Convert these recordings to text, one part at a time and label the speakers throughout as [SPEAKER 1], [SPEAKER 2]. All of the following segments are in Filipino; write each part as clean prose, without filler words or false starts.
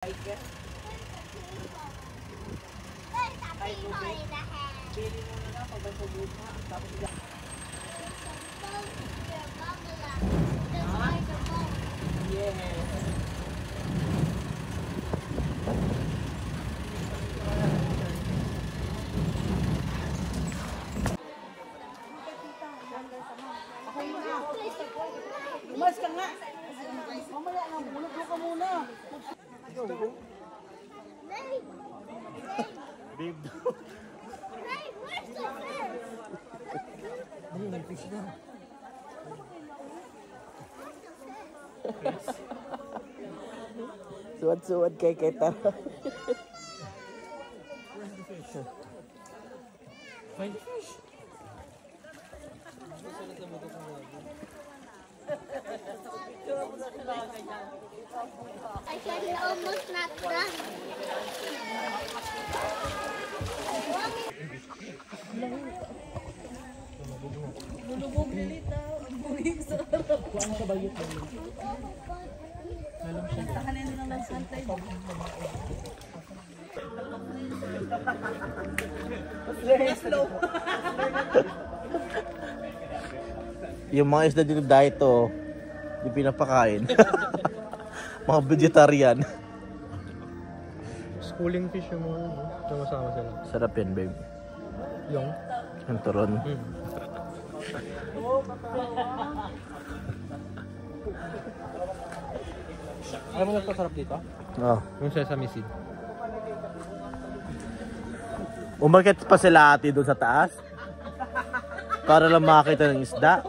[SPEAKER 1] Ay, bili mo na lang pag nagpubog na. Tapos yan. Yes. Ako muna. Umas ka nga. Mamaya lang, bulog ka muna. Babe daw. Ay, may fish na. Suwad-suwad kay Keta. Where's the fish? Find the fish.
[SPEAKER 2] I can almost not run.
[SPEAKER 3] Bulubog lilit daw. Ang buhig sa harap.
[SPEAKER 1] Kuhaan ka ba yun?
[SPEAKER 3] Tahanin na lang santay. Slow.
[SPEAKER 4] Yung mga isda dito diet to, di pinapakain. Mga vegetarian.
[SPEAKER 5] Schooling fish yung mga sumasama sila.
[SPEAKER 4] Sarap yan, babe.
[SPEAKER 5] Yung?
[SPEAKER 4] Ang turon.
[SPEAKER 5] Alam mo nagpasarap dito?
[SPEAKER 4] Oh.
[SPEAKER 5] Yung sesame seed.
[SPEAKER 4] Umakit pa sila ate doon sa taas. Para lang makakita ng isda.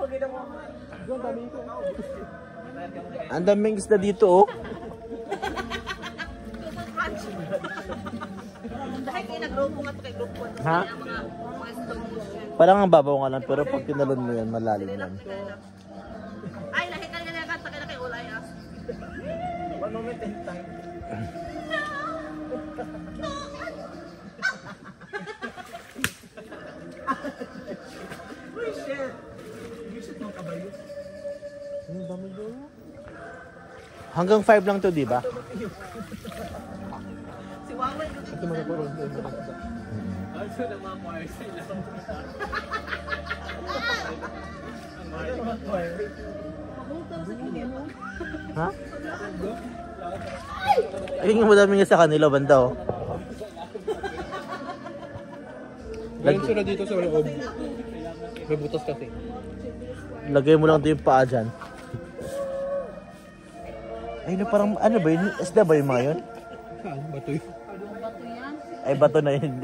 [SPEAKER 4] Ang daming isda dito, oh.
[SPEAKER 3] Dahil kayo nag-grupo nga ito kay grupo.
[SPEAKER 4] Ha? Parang ang babaw nga lang, pero pag tinalon mo yan, malalim yan.
[SPEAKER 3] Ay, lahi ka na kanta ka na kay Ulay.
[SPEAKER 1] One moment in time. Uy, shit! Visit ng kabayo.
[SPEAKER 4] Ano ba mo doon? Hanggang 5 lang to, di ba?
[SPEAKER 3] Si Wawan.
[SPEAKER 5] Ito mga po ron.
[SPEAKER 1] Also, namamuhay sila.
[SPEAKER 4] Ha? Ay, nga madami nga sa kanila, banda, oh.
[SPEAKER 5] Meron sila dito sa loob. May butas kasi.
[SPEAKER 4] Lagay mo lang doon yung paa dyan. Ay, na parang, ano ba yun? Isda ba yung mga yun?
[SPEAKER 5] Saan? Bato yun?
[SPEAKER 4] Ay, bato na yun.